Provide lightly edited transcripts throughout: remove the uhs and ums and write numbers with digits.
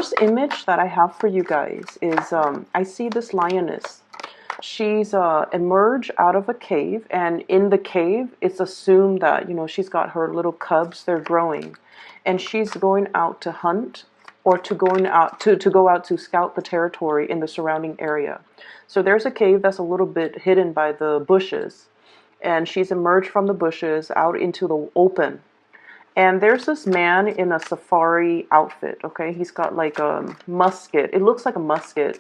First image that I have for you guys is I see this lioness. She's emerged out of a cave, and in the cave, it's assumed that, you know, she's got her little cubs, they're growing, and she's going out to hunt or to go out to scout the territory in the surrounding area. So there's a cave that's a little bit hidden by the bushes, and she's emerged from the bushes out into the open. And there's this man in a safari outfit, okay? He's got like a musket. It looks like a musket.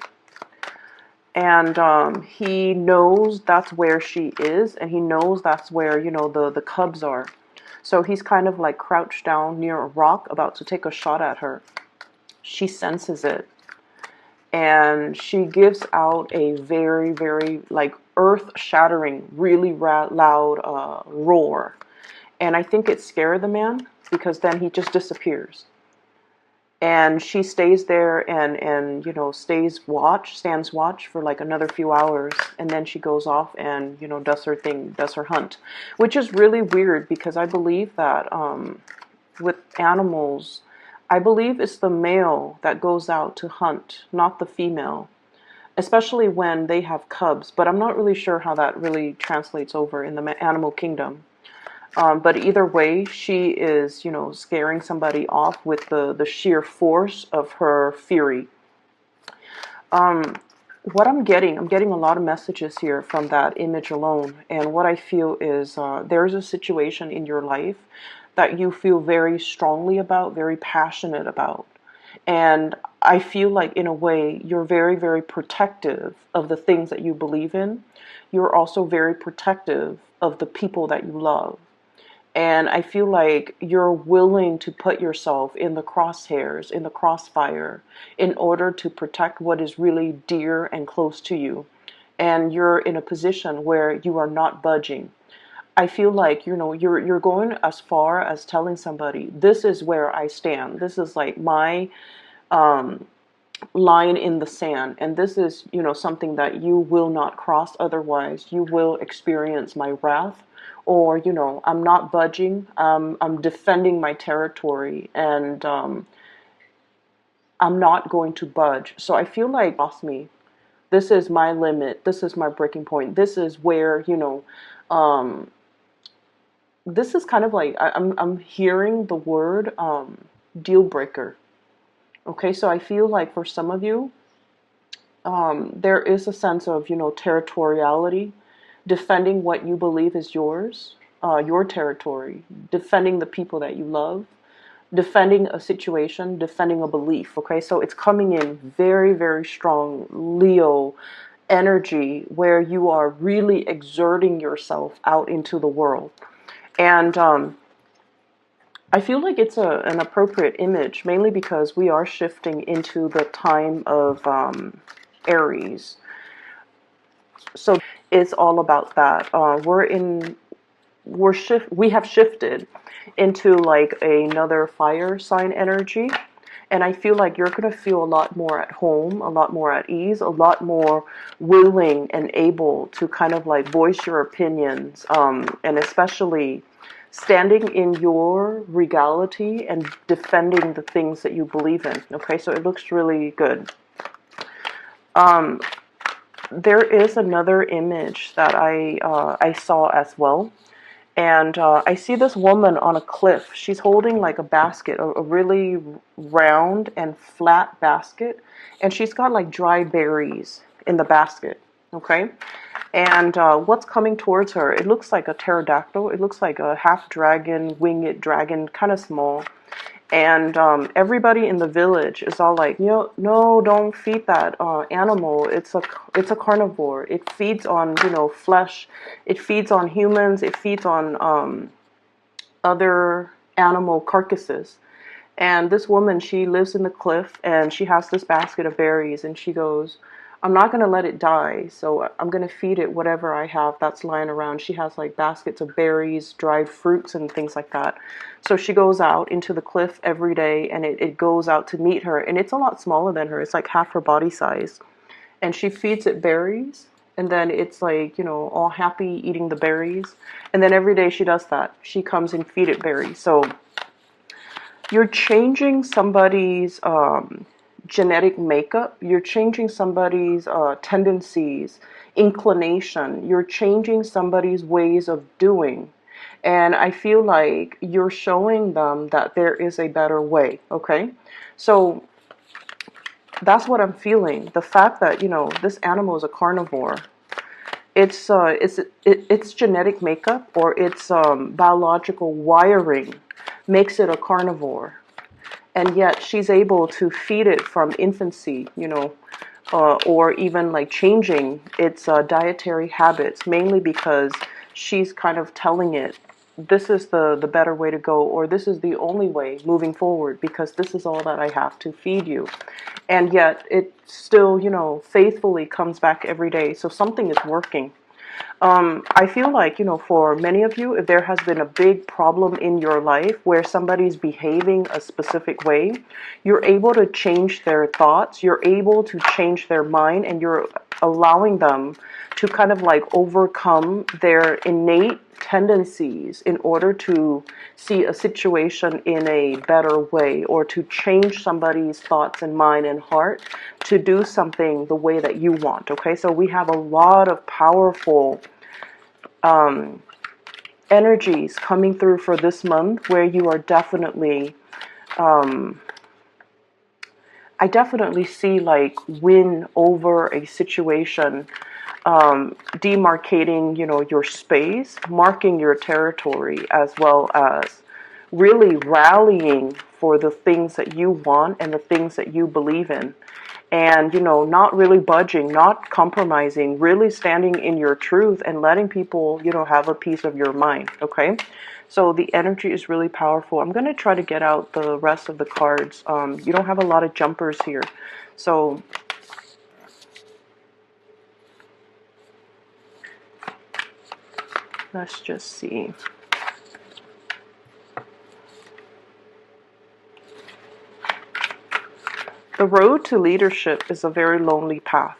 And he knows that's where she is, and he knows that's where, you know, the cubs are. So he's kind of like crouched down near a rock about to take a shot at her. She senses it, and she gives out a very, very like earth-shattering, really loud roar. And I think it scared the man, because then he just disappears. And she stays there and you know, stands watch for like another few hours, and then she goes off and, you know, does her thing, does her hunt, which is really weird, because I believe that with animals, I believe it's the male that goes out to hunt, not the female, especially when they have cubs. But I'm not really sure how that really translates over in the animal kingdom. But either way, she is, you know, scaring somebody off with the sheer force of her fury. What I'm getting a lot of messages here from that image alone. And what I feel is there's a situation in your life that you feel very strongly about, very passionate about. And I feel like, in a way, you're very, very protective of the things that you believe in. You're also very protective of the people that you love. And I feel like you're willing to put yourself in the crosshairs, in the crossfire, in order to protect what is really dear and close to you. And you're in a position where you are not budging. I feel like, you know, you're going as far as telling somebody, this is where I stand. This is like my line in the sand, and this is, you know, something that you will not cross. Otherwise, you will experience my wrath. Or, you know, I'm not budging. I'm defending my territory, and I'm not going to budge. So I feel like, lost me. This is my limit. This is my breaking point. This is where, you know, this is kind of like I'm hearing the word deal breaker. Okay, so I feel like for some of you, there is a sense of, you know, territoriality, defending what you believe is yours, your territory, defending the people that you love, defending a situation, defending a belief. Okay, so it's coming in very, very strong Leo energy, where you are really exerting yourself out into the world. And I feel like it's an appropriate image, mainly because we are shifting into the time of Aries. So it's all about that. We have shifted into like another fire sign energy. And I feel like you're going to feel a lot more at home, a lot more at ease, a lot more willing and able to kind of like voice your opinions, and especially standing in your regality and defending the things that you believe in. Okay, so it looks really good. There is another image that I saw as well. And I see this woman on a cliff. She's holding like a basket, a really round and flat basket. And she's got like dry berries in the basket. Okay? And what's coming towards her? It looks like a pterodactyl. It looks like a half dragon, winged dragon, kind of small. And everybody in the village is all like, no, don't feed that animal. It's a carnivore. It feeds on, you know, flesh. It feeds on humans. It feeds on other animal carcasses. And this woman, she lives in the cliff, and she has this basket of berries, and she goes, I'm not going to let it die, so I'm going to feed it whatever I have that's lying around. She has like baskets of berries, dried fruits, and things like that. So she goes out into the cliff every day, and it goes out to meet her, and it's a lot smaller than her. It's like half her body size. And she feeds it berries, and then it's like, you know, all happy eating the berries. And then every day she does that. She comes and feed it berries. So you're changing somebody's genetic makeup. You're changing somebody's tendencies, inclination. You're changing somebody's ways of doing. And I feel like you're showing them that there is a better way, okay? So that's what I'm feeling. The fact that, this animal is a carnivore, it's genetic makeup, or its biological wiring makes it a carnivore. And yet she's able to feed it from infancy, or even like changing its dietary habits, mainly because she's kind of telling it, this is the better way to go, or this is the only way moving forward, because this is all that I have to feed you. And yet it still, faithfully comes back every day. So something is working. I feel like, for many of you, if there has been a big problem in your life where somebody's behaving a specific way, you're able to change their thoughts, you're able to change their mind, and you're allowing them to kind of like overcome their innate tendencies in order to see a situation in a better way, or to change somebody's thoughts and mind and heart to do something the way that you want. Okay, so we have a lot of powerful energies coming through for this month, where you are definitely, I definitely see like win over a situation, demarcating, your space, marking your territory, as well as really rallying for the things that you want and the things that you believe in. And, not really budging, not compromising, really standing in your truth and letting people, have a piece of your mind. Okay. So the energy is really powerful. I'm going to try to get out the rest of the cards. You don't have a lot of jumpers here. So let's just see. The road to leadership is a very lonely path.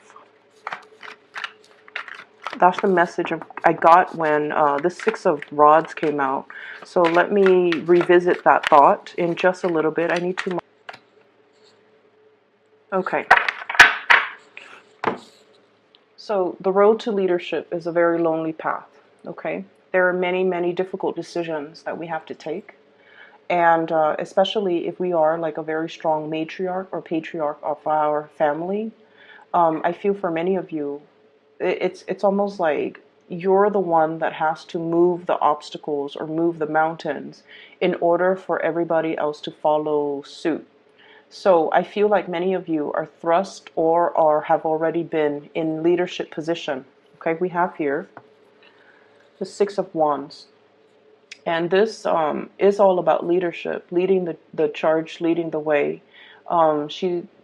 That's the message I got when the Six of Rods came out. So let me revisit that thought in just a little bit. I need to... Okay. So the road to leadership is a very lonely path. Okay. There are many, many difficult decisions that we have to take. And especially if we are like a very strong matriarch or patriarch of our family, I feel for many of you, it's almost like you're the one that has to move the obstacles or move the mountains in order for everybody else to follow suit. So I feel like many of you are thrust or have already been in leadership position. Okay, we have here the Six of Wands. And this is all about leadership, leading the charge, leading the way.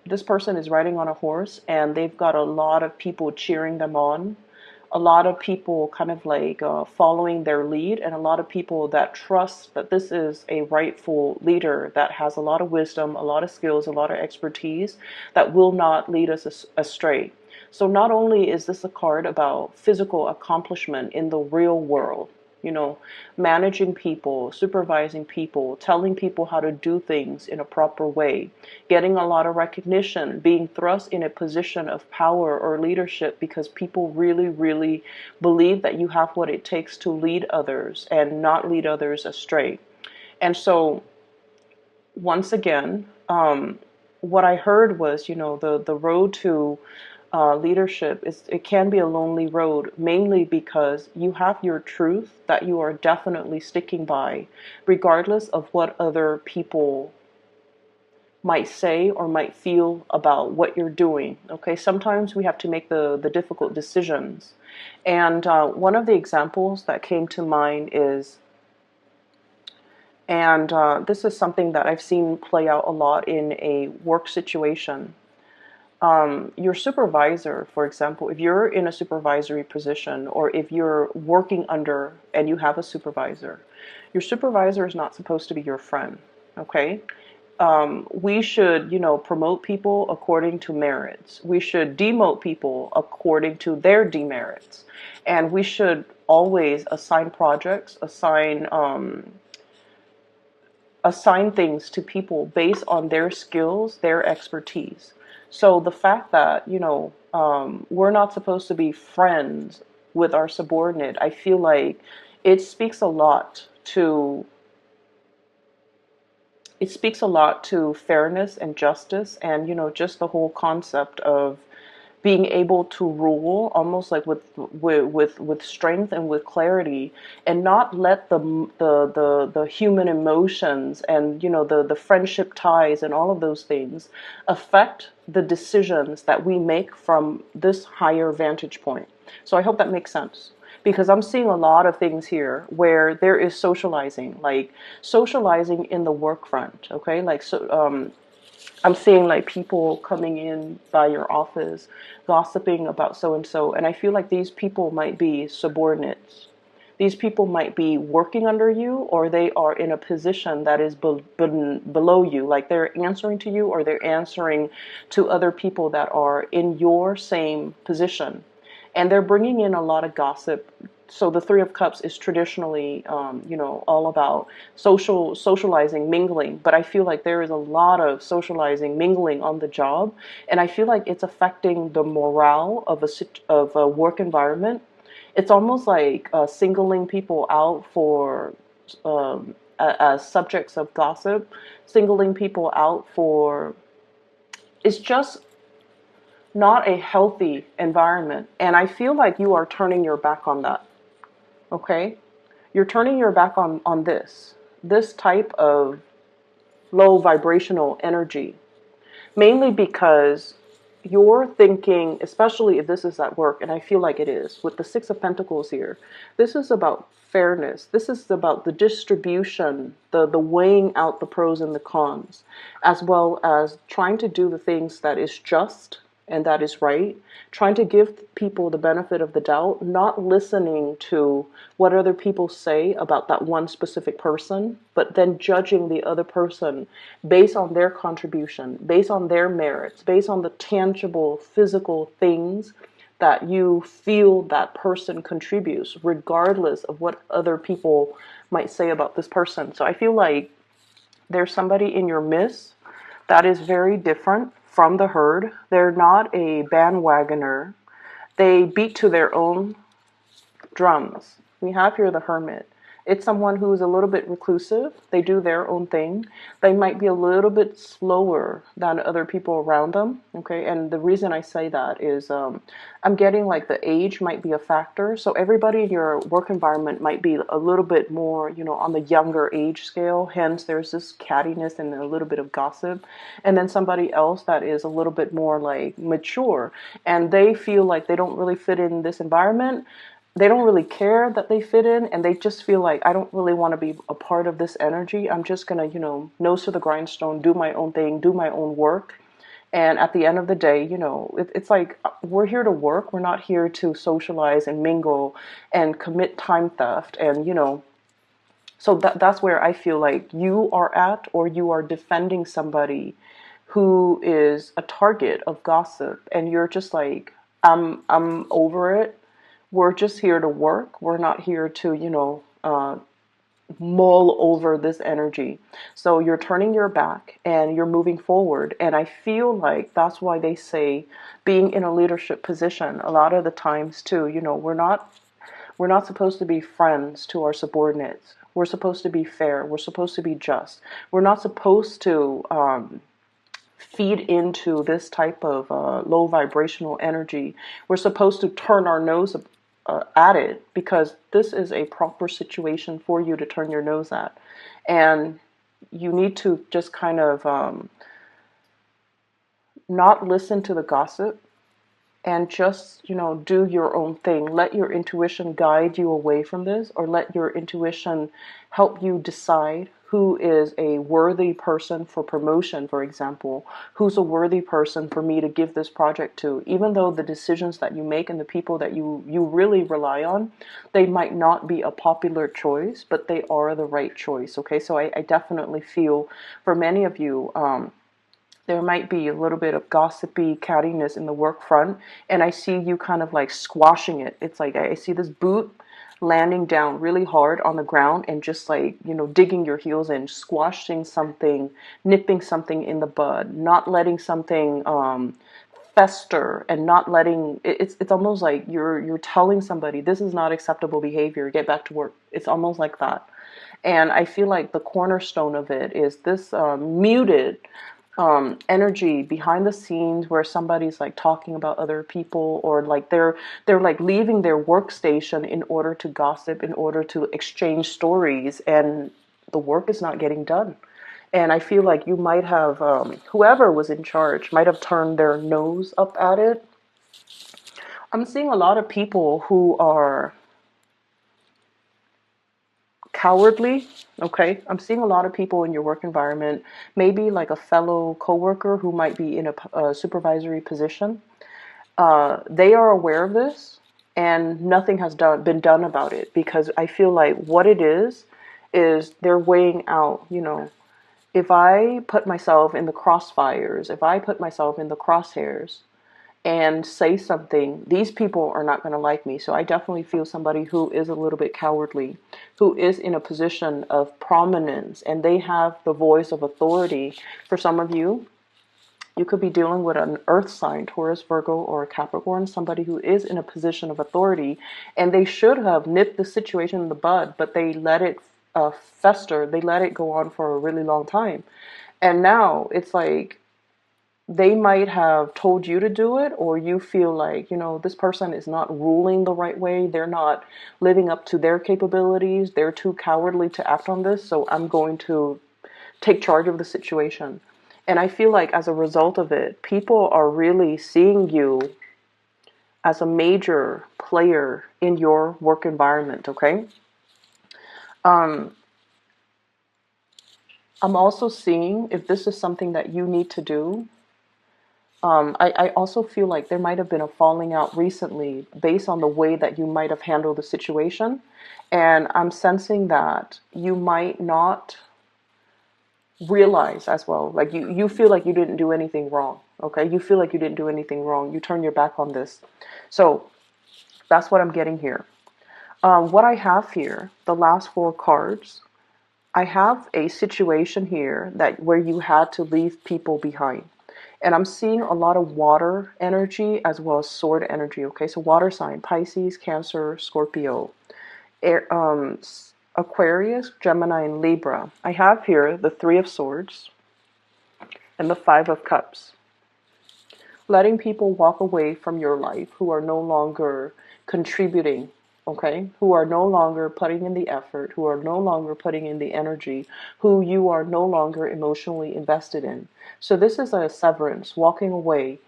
This person is riding on a horse, and they've got a lot of people cheering them on, a lot of people kind of like following their lead, and a lot of people that trust that this is a rightful leader that has a lot of wisdom, a lot of skills, a lot of expertise that will not lead us astray. So not only is this a card about physical accomplishment in the real world, managing people, supervising people, telling people how to do things in a proper way, getting a lot of recognition, being thrust in a position of power or leadership because people really, really believe that you have what it takes to lead others and not lead others astray. And so, once again, what I heard was, the road to leadership it can be a lonely road, mainly because you have your truth that you are definitely sticking by, regardless of what other people might say or might feel about what you're doing. Okay, sometimes we have to make the difficult decisions. And one of the examples that came to mind is, and this is something that I've seen play out a lot in a work situation. Your supervisor, for example, if you're in a supervisory position, or if you're working under and you have a supervisor, your supervisor is not supposed to be your friend. Okay. We should, promote people according to merits. We should demote people according to their demerits. And we should always assign projects, assign assign things to people based on their skills, their expertise. So the fact that, we're not supposed to be friends with our subordinate, I feel like it speaks a lot to fairness and justice, and just the whole concept of being able to rule almost like with strength and with clarity, and not let the human emotions and the friendship ties and all of those things affect the decisions that we make from this higher vantage point. So I hope that makes sense, because I'm seeing a lot of things here where there is socializing, like socializing in the work front. Okay, like I'm seeing like people coming in by your office, gossiping about so and so, and I feel like these people might be subordinates. These people might be working under you, or they are in a position that is below you, like they're answering to you, or they're answering to other people that are in your same position, and they're bringing in a lot of gossip. So the Three of Cups is traditionally, all about socializing, mingling. But I feel like there is a lot of socializing, mingling on the job, and I feel like it's affecting the morale of a work environment. It's almost like singling people out for as subjects of gossip, singling people out for. It's just not a healthy environment, and I feel like you are turning your back on that. Okay, you're turning your back on this type of low vibrational energy, mainly because you're thinking, especially if this is at work, and I feel like it is with the Six of Pentacles here, this is about fairness. This is about the distribution, the weighing out the pros and the cons, as well as trying to do the things that is just and that is right, trying to give people the benefit of the doubt, not listening to what other people say about that one specific person, but then judging the other person based on their contribution, based on their merits, based on the tangible physical things that you feel that person contributes, regardless of what other people might say about this person. So I feel like there's somebody in your midst that is very different from the herd. They're not a bandwagoner. They beat to their own drums. We have here the Hermit. It's someone who is a little bit reclusive. They do their own thing. They might be a little bit slower than other people around them. Okay, and the reason I say that is I'm getting like the age might be a factor. So everybody in your work environment might be a little bit more, on the younger age scale. Hence, there's this cattiness and a little bit of gossip. And then somebody else that is a little bit more like mature, and they feel like they don't really fit in this environment. They don't really care that they fit in, and they just feel like, I don't really want to be a part of this energy. I'm just going to, nose to the grindstone, do my own thing, do my own work. And at the end of the day, it's like we're here to work. We're not here to socialize and mingle and commit time theft. And, so that's where I feel like you are at, or you are defending somebody who is a target of gossip. And you're just like, I'm over it. We're just here to work. We're not here to, mull over this energy. So you're turning your back and you're moving forward. And I feel like that's why they say being in a leadership position a lot of the times too, we're not supposed to be friends to our subordinates. We're supposed to be fair. We're supposed to be just. We're not supposed to feed into this type of low vibrational energy. We're supposed to turn our nose at it, because this is a proper situation for you to turn your nose at. And you need to just kind of not listen to the gossip, and just, do your own thing. Let your intuition guide you away from this, or let your intuition help you decide who is a worthy person for promotion, for example, who's a worthy person for me to give this project to. Even though the decisions that you make and the people that you really rely on, they might not be a popular choice, but they are the right choice. Okay, so I definitely feel for many of you, there might be a little bit of gossipy cattiness in the work front, and I see you kind of like squashing it. It's like I see this boot landing down really hard on the ground and just like, digging your heels in, squashing something, nipping something in the bud, not letting something fester, and not letting it's almost like you're telling somebody this is not acceptable behavior, get back to work. It's almost like that. And I feel like the cornerstone of it is this muted energy behind the scenes where somebody's like talking about other people, or like they're like leaving their workstation in order to gossip, in order to exchange stories, and the work is not getting done. And I feel like you might have whoever was in charge might have turned their nose up at it. I'm seeing a lot of people who are cowardly. Okay, I'm seeing a lot of people in your work environment, maybe like a fellow coworker who might be in a supervisory position. They are aware of this, and nothing has been done about it, because I feel like what it is they're weighing out, if I put myself in the crossfires, if I put myself in the crosshairs and say something, these people are not going to like me. So I definitely feel somebody who is a little bit cowardly, who is in a position of prominence, and they have the voice of authority. For some of you, you could be dealing with an earth sign, Taurus, Virgo, or Capricorn, somebody who is in a position of authority, and they should have nipped the situation in the bud, but they let it fester. They let it go on for a really long time. And now it's like they might have told you to do it, or you feel like, this person is not ruling the right way. They're not living up to their capabilities. They're too cowardly to act on this. So I'm going to take charge of the situation. And I feel like as a result of it, people are really seeing you as a major player in your work environment, okay? Um, I'm also seeing, if this is something that you need to do, I also feel like there might have been a falling out recently based on the way that you might have handled the situation. And I'm sensing that you might not realize as well, like you feel like you didn't do anything wrong. Okay, you feel like you didn't do anything wrong, you turn your back on this. So that's what I'm getting here. What I have here, the last four cards, I have a situation here that where you had to leave people behind, and I'm seeing a lot of water energy as well as sword energy. Okay, so water sign: Pisces, Cancer, Scorpio, Air, Aquarius, Gemini, and Libra. I have here the Three of Swords and the Five of Cups. Letting people walk away from your life who are no longer contributing, okay? Who are no longer putting in the effort, who are no longer putting in the energy, who you are no longer emotionally invested in. So this is a severance, walking away,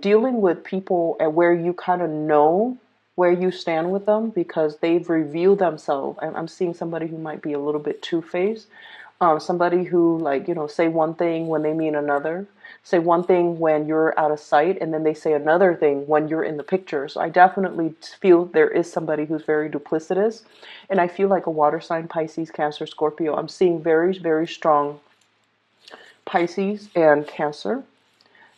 dealing with people at where you kind of know where you stand with them because they've revealed themselves. I'm seeing somebody who might be a little bit two-faced, somebody who, like, say one thing when they mean another, say one thing when you're out of sight, and then they say another thing when you're in the picture. So I definitely feel there is somebody who's very duplicitous, and I feel like a water sign: Pisces, Cancer, Scorpio. I'm seeing very, very strong Pisces and Cancer,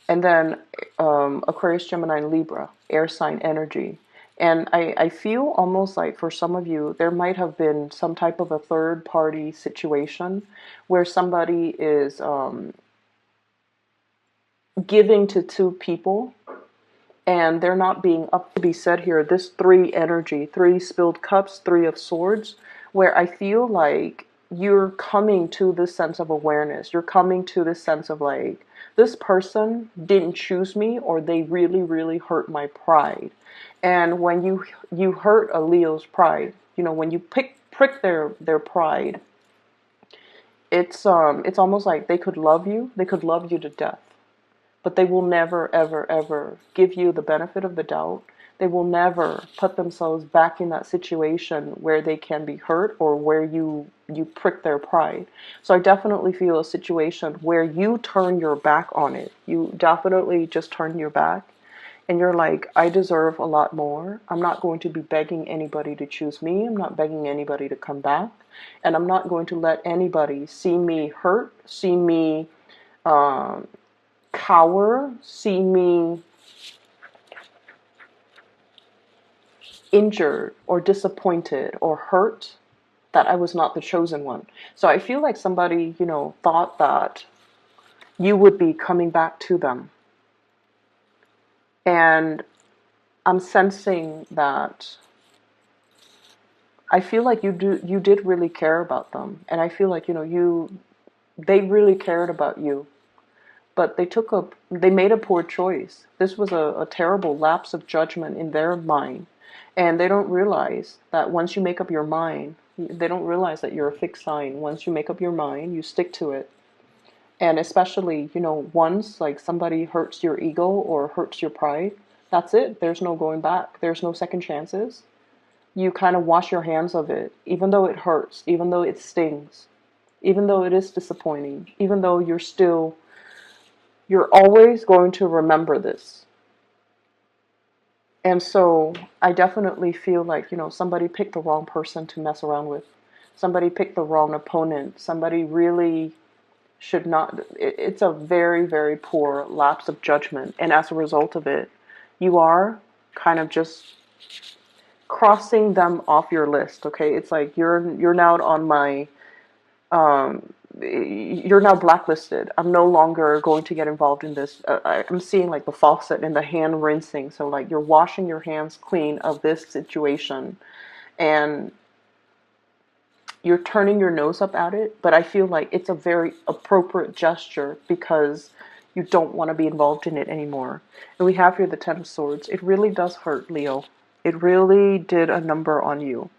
and then Aquarius, Gemini, and Libra, air sign energy. And I feel almost like for some of you, there might have been some type of a third party situation where somebody is giving to two people, and they're not being up to be said here. This three energy, three spilled cups, Three of Swords, where I feel like you're coming to this sense of awareness. You're coming to this sense of like, this person didn't choose me, or they really, really hurt my pride. And when you hurt a Leo's pride, when you prick their pride, it's almost like they could love you to death, but they will never, ever, ever give you the benefit of the doubt. They will never put themselves back in that situation where they can be hurt or where you prick their pride. So I definitely feel a situation where you turn your back on it. You definitely just turn your back, and you're like, I deserve a lot more. I'm not going to be begging anybody to choose me. I'm not begging anybody to come back. And I'm not going to let anybody see me hurt, see me cower, see me injured or disappointed or hurt that I was not the chosen one. So I feel like somebody, thought that you would be coming back to them. And I'm sensing that I feel like you did really care about them. And I feel like, they really cared about you. But they made a poor choice. This was a terrible lapse of judgment in their mind. And they don't realize that once you make up your mind, they don't realize that you're a fixed sign. Once you make up your mind, you stick to it. And especially, once like somebody hurts your ego or hurts your pride, that's it. There's no going back. There's no second chances. You kind of wash your hands of it, even though it hurts, even though it stings, even though it is disappointing, even though you're always going to remember this. And so I definitely feel like, somebody picked the wrong person to mess around with. Somebody picked the wrong opponent. Somebody really should not. It's a very, very poor lapse of judgment. And as a result of it, you are kind of just crossing them off your list. Okay. It's like you're now on my, you're now blacklisted. I'm no longer going to get involved in this. I'm seeing like the faucet and the hand rinsing. So like you're washing your hands clean of this situation and you're turning your nose up at it. But I feel like it's a very appropriate gesture because you don't want to be involved in it anymore. And we have here the Ten of Swords. It really does hurt, Leo. It really did a number on you.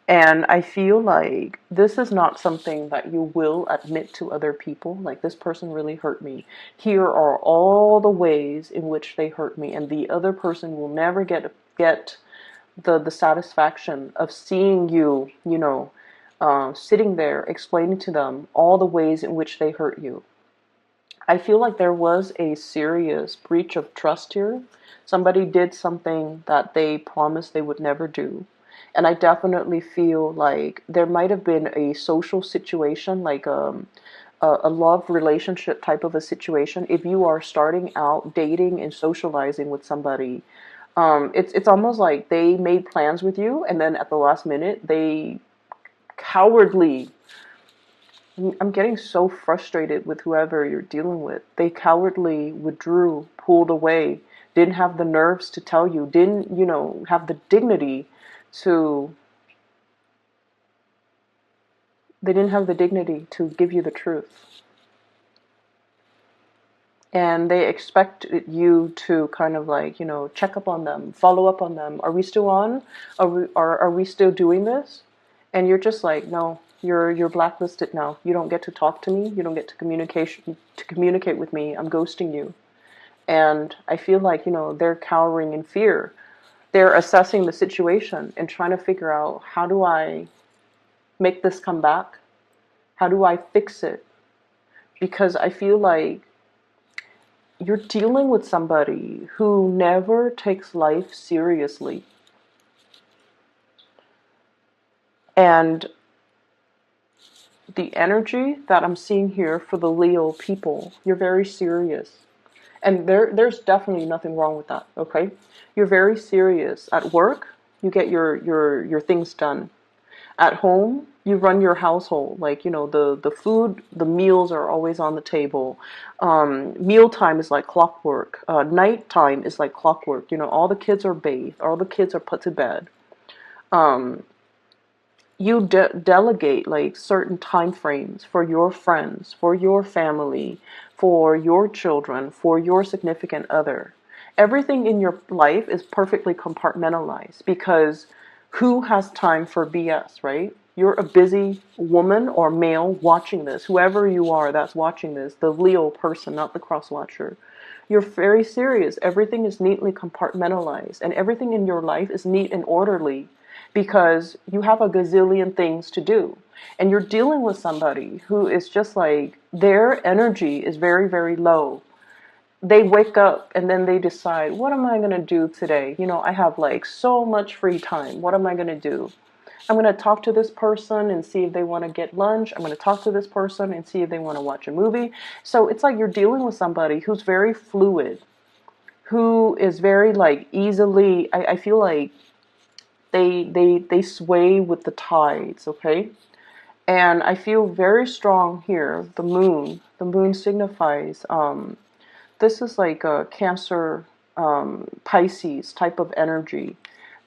And I feel like this is not something that you will admit to other people. Like, this person really hurt me. Here are all the ways in which they hurt me. And the other person will never get the satisfaction of seeing you, sitting there explaining to them all the ways in which they hurt you. I feel like there was a serious breach of trust here. Somebody did something that they promised they would never do. And I definitely feel like there might have been a social situation, like a love relationship type of a situation. If you are starting out dating and socializing with somebody, it's almost like they made plans with you, and then at the last minute, they cowardly. I'm getting so frustrated with whoever you're dealing with. They cowardly withdrew, pulled away, didn't have the nerves to tell you, didn't, have the dignity to, they didn't have the dignity to give you the truth. And they expected you to kind of like, check up on them, follow up on them. Are we still on? Are we still doing this? And you're just like, no, you're blacklisted now. You don't get to talk to me. You don't get to communicate with me. I'm ghosting you. And I feel like, they're cowering in fear. They're assessing the situation and trying to figure out, how do I make this come back? How do I fix it? Because I feel like you're dealing with somebody who never takes life seriously. And the energy that I'm seeing here for the Leo people, you're very serious. And there's definitely nothing wrong with that, okay? You're very serious. At work, you get your things done. At home, you run your household. Like, the food, the meals are always on the table. Mealtime is like clockwork. Nighttime is like clockwork. All the kids are bathed. All the kids are put to bed. You delegate like certain time frames for your friends, for your family, for your children, for your significant other. Everything in your life is perfectly compartmentalized because who has time for BS, right? You're a busy woman or male watching this. Whoever you are that's watching this, the Leo person, not the cross watcher. You're very serious. Everything is neatly compartmentalized and everything in your life is neat and orderly because you have a gazillion things to do. And you're dealing with somebody who is just like, their energy is very, very low. They wake up and then they decide, what am I going to do today? I have like so much free time. What am I going to do? I'm going to talk to this person and see if they want to get lunch. I'm going to talk to this person and see if they want to watch a movie. So it's like you're dealing with somebody who's very fluid, who is very like easily, I feel like They sway with the tides, okay? And I feel very strong here. The moon. The moon signifies this is like a Cancer, Pisces type of energy.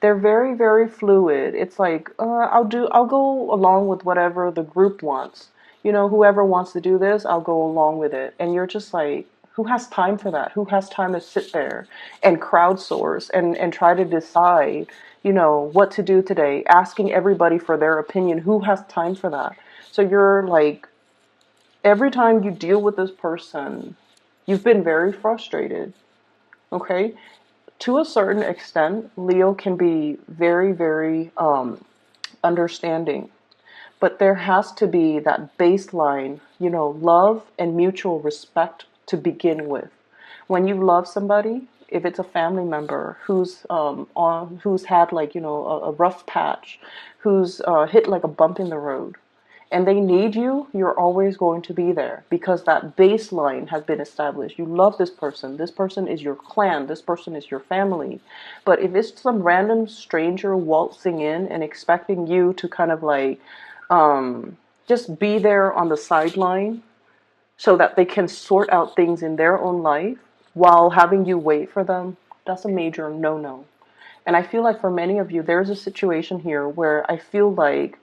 They're very, very fluid. It's like I'll go along with whatever the group wants. You know, whoever wants to do this, I'll go along with it. And you're just like, who has time for that? Who has time to sit there and crowdsource and try to decide, you know, what to do today, asking everybody for their opinion? Who has time for that? So you're like, every time you deal with this person, you've been very frustrated, okay? To a certain extent, Leo can be very, very understanding. But there has to be that baseline, you know, love and mutual respect to begin with. When you love somebody, if it's a family member who's had like, you know, a rough patch, who's hit like a bump in the road, and they need you, you're always going to be there because that baseline has been established. You love this person. This person is your clan. This person is your family. But if it's some random stranger waltzing in and expecting you to kind of like just be there on the sideline so that they can sort out things in their own life while having you wait for them, that's a major no-no. And I feel like for many of you, there's a situation here where I feel like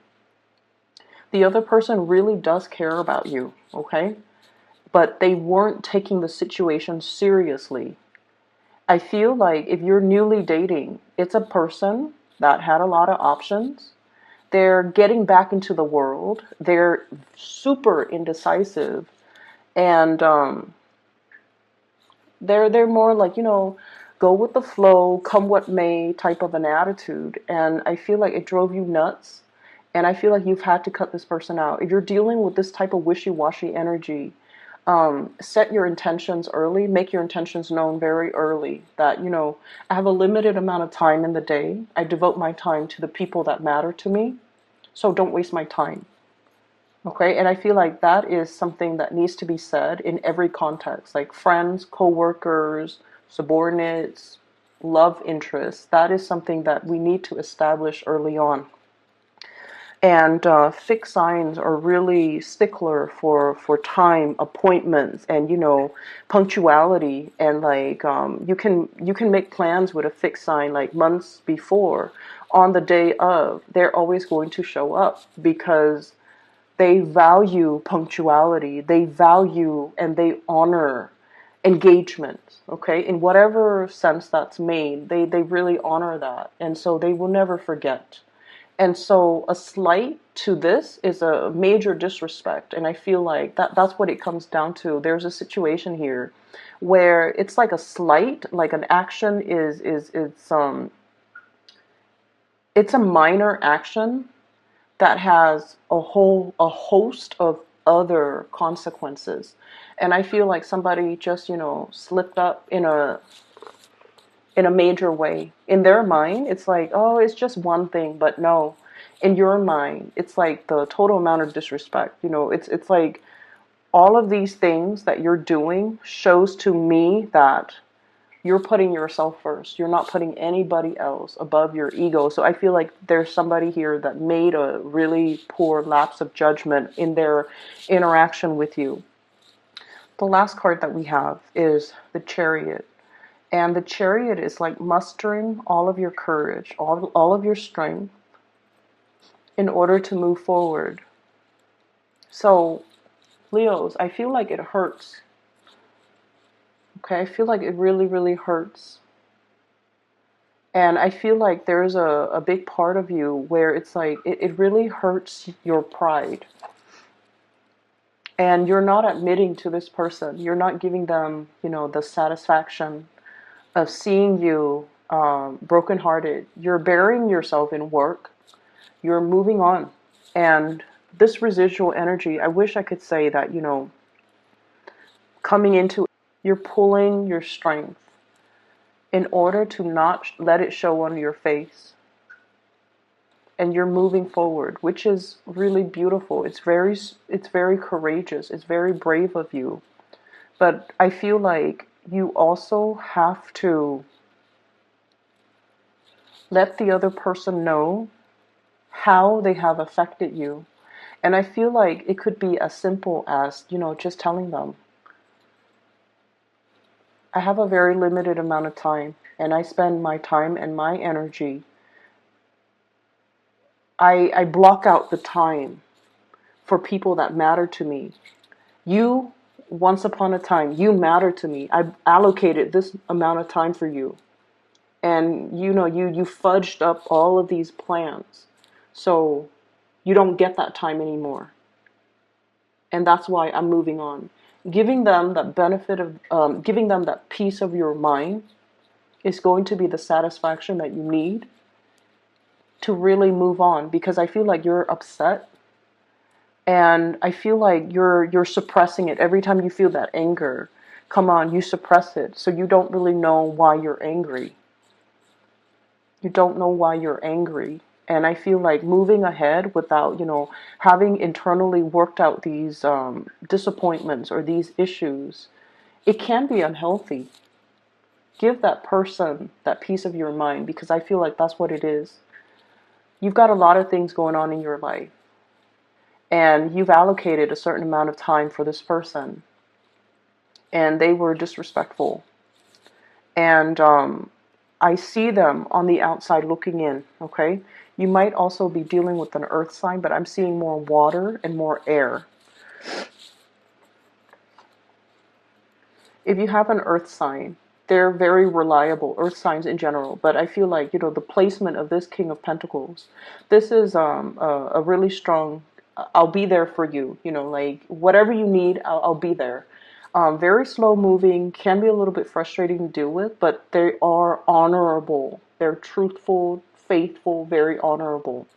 the other person really does care about you, okay? But they weren't taking the situation seriously. I feel like if you're newly dating, it's a person that had a lot of options. They're getting back into the world. They're super indecisive. And they're more like, you know, go with the flow, come what may type of an attitude. And I feel like it drove you nuts. And I feel like you've had to cut this person out. If you're dealing with this type of wishy-washy energy, set your intentions early, make your intentions known very early that, you know, I have a limited amount of time in the day. I devote my time to the people that matter to me. So don't waste my time. Okay, and I feel like that is something that needs to be said in every context, like friends, co-workers, subordinates, love interests. That is something that we need to establish early on. And fixed signs are really stickler for time, appointments, and you know, punctuality. And like you can make plans with a fixed sign like months before. On the day of, they're always going to show up because they value punctuality. They value and they honor engagement, okay? In whatever sense that's made, they really honor that. And so they will never forget. And so a slight to this is a major disrespect. And I feel like that's what it comes down to. There's a situation here where it's like a slight, like an action it's a minor action that has a host of other consequences. And I feel like somebody just, you know, slipped up in a major way. In their mind, it's like, oh, it's just one thing, but no. In your mind, it's like the total amount of disrespect. You know, it's like all of these things that you're doing shows to me that you're putting yourself first. You're not putting anybody else above your ego. So I feel like there's somebody here that made a really poor lapse of judgment in their interaction with you. The last card that we have is the Chariot. And the Chariot is like mustering all of your courage, all of your strength in order to move forward. So, Leos, I feel like it hurts. Okay, I feel like it really, really hurts. And I feel like there's a big part of you where it's like, it really hurts your pride. And you're not admitting to this person. You're not giving them, you know, the satisfaction of seeing you brokenhearted. You're burying yourself in work. You're moving on. And this residual energy, I wish I could say that, you know, coming into, you're pulling your strength in order to not let it show on your face. And you're moving forward, which is really beautiful. It's very courageous. It's very brave of you. But I feel like you also have to Let the other person know how they have affected you. And I feel like it could be as simple as, just telling them, I have a very limited amount of time, and I spend my time and my energy. I block out the time for people that matter to me. You, once upon a time, you matter to me. I allocated this amount of time for you. And you fudged up all of these plans. So you don't get that time anymore. And that's why I'm moving on. Giving them that benefit of, giving them that peace of your mind is going to be the satisfaction that you need to really move on, because I feel like you're upset, and I feel like you're suppressing it. Every time you feel that anger come on, you suppress it, so you don't really know why you're angry. You don't know why you're angry. And I feel like moving ahead without, having internally worked out these disappointments or these issues, it can be unhealthy. Give that person that peace of your mind, because I feel like that's what it is. You've got a lot of things going on in your life, and you've allocated a certain amount of time for this person, and they were disrespectful. And I see them on the outside looking in, okay? You might also be dealing with an earth sign, but I'm seeing more water and more air. If you have an earth sign, they're very reliable, earth signs in general, but I feel like, the placement of this King of Pentacles, this is a really strong, I'll be there for you, like whatever you need, I'll be there. Very slow moving, can be a little bit frustrating to deal with, but they are honorable. They're truthful, faithful, very honorable.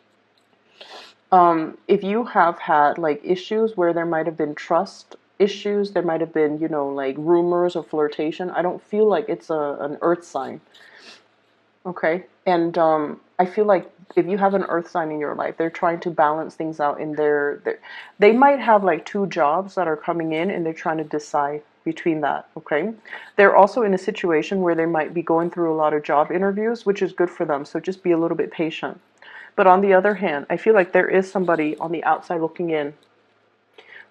If you have had like issues where there might have been trust issues, there might have been, like rumors or flirtation, I don't feel like it's an earth sign. Okay? And I feel like if you have an earth sign in your life, they're trying to balance things out in they might have like two jobs that are coming in, and they're trying to decide between that, okay? They're also in a situation where they might be going through a lot of job interviews, which is good for them, so just be a little bit patient. But on the other hand, I feel like there is somebody on the outside looking in.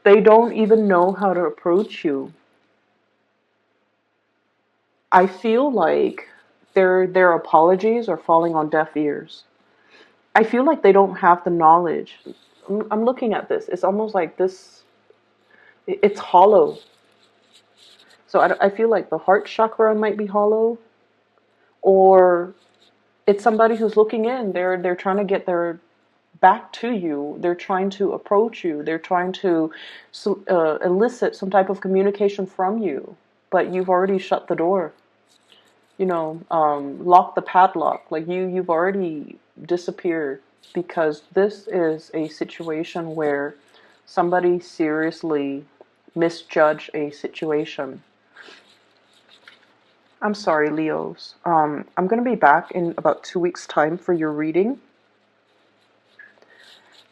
They don't even know how to approach you. I feel like their apologies are falling on deaf ears. I feel like they don't have the knowledge. I'm looking at this. It's almost like this, it's hollow. So I feel like the heart chakra might be hollow, or it's somebody who's looking in. They're trying to get their back to you. They're trying to approach you. They're trying to elicit some type of communication from you, but you've already shut the door. Lock the padlock. Like you've already disappeared, because this is a situation where somebody seriously misjudged a situation. I'm sorry, Leos. I'm going to be back in about 2 weeks' time for your reading.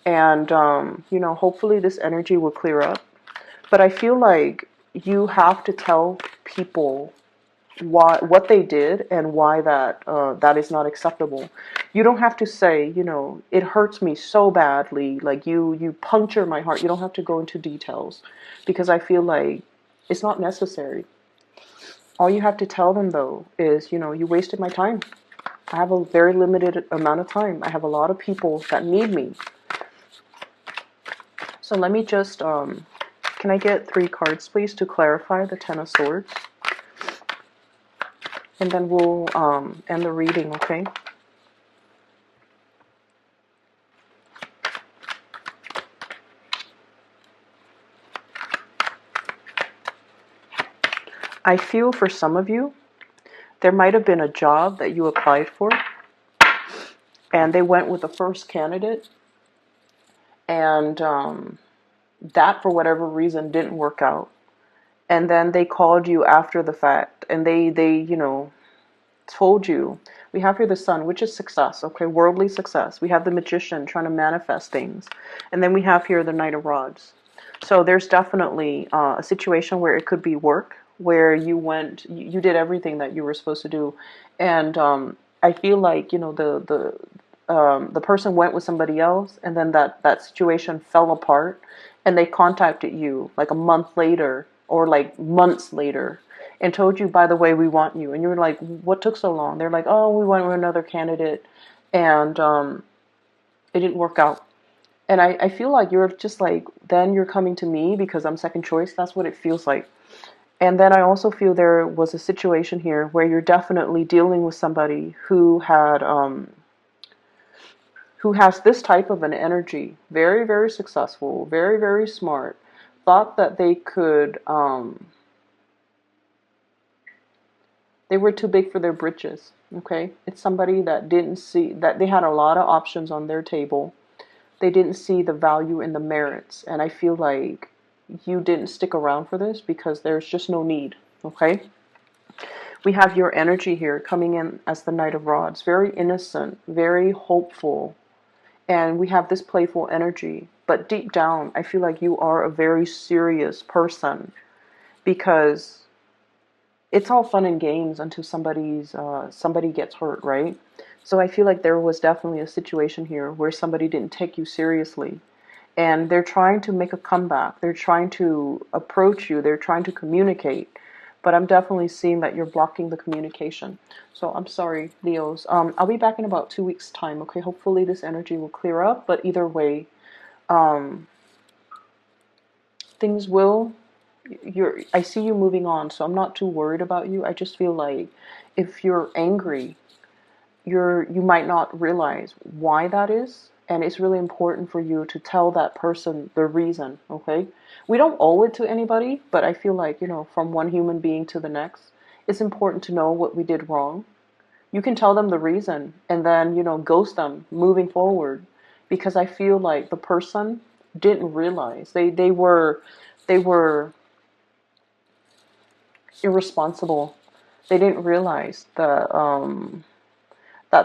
And, hopefully this energy will clear up. But I feel like you have to tell people what they did and why that is not acceptable. You don't have to say, it hurts me so badly, like you puncture my heart. You don't have to go into details, because I feel like it's not necessary. All you have to tell them, though, is, you wasted my time. I have a very limited amount of time. I have a lot of people that need me. So let me just, can I get 3 cards, please, to clarify the Ten of Swords? And then we'll end the reading, okay? I feel for some of you, there might have been a job that you applied for, and they went with the first candidate, and that, for whatever reason, didn't work out. And then they called you after the fact, and they told you, we have here the Sun, which is success, okay, worldly success. We have the Magician trying to manifest things. And then we have here the Knight of Rods. So there's definitely a situation where it could be work, where you did everything that you were supposed to do. And I feel like, you know, the person went with somebody else, and then that situation fell apart, and they contacted you like a month later or like months later and told you, by the way, we want you. And you were like, what took so long? They're like, oh, we went with another candidate, and it didn't work out. And I feel like you're just like, then you're coming to me because I'm second choice. That's what it feels like. And then I also feel there was a situation here where you're definitely dealing with somebody who has this type of an energy, very, very successful, very, very smart, thought that they were too big for their britches. Okay, it's somebody that didn't see that they had a lot of options on their table. They didn't see the value in the merits, and I feel like you didn't stick around for this because there's just no need. Okay, we have your energy here coming in as the Knight of Rods, very innocent, very hopeful, and we have this playful energy. But deep down, I feel like you are a very serious person, because it's all fun and games until somebody gets hurt, right? So I feel like there was definitely a situation here where somebody didn't take you seriously, and they're trying to make a comeback. They're trying to approach you. They're trying to communicate, but I'm definitely seeing that you're blocking the communication. So I'm sorry, Leos. I'll be back in about 2 weeks' time. Okay, hopefully this energy will clear up. But either way, um, things will. I see you moving on, so I'm not too worried about you. I just feel like if you're angry, you might not realize why that is, and it's really important for you to tell that person the reason. Okay, we don't owe it to anybody, but I feel like, you know, from one human being to the next, it's important to know what we did wrong. You can tell them the reason and then, you know, ghost them moving forward, because I feel like the person didn't realize they were irresponsible. They didn't realize that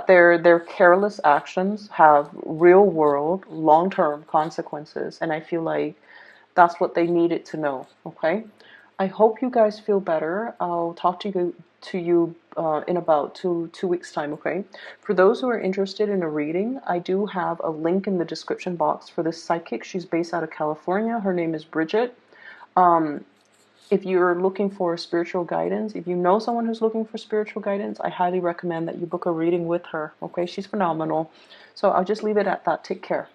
their careless actions have real world long term consequences, and I feel like that's what they needed to know. Okay, I hope you guys feel better. I'll talk to you in about two weeks time. Okay, for those who are interested in a reading, I do have a link in the description box for this psychic. She's based out of California. Her name is Bridget. um, if you're looking for spiritual guidance, if you know someone who's looking for spiritual guidance, I highly recommend that you book a reading with her. Okay, she's phenomenal. So I'll just leave it at that. Take care.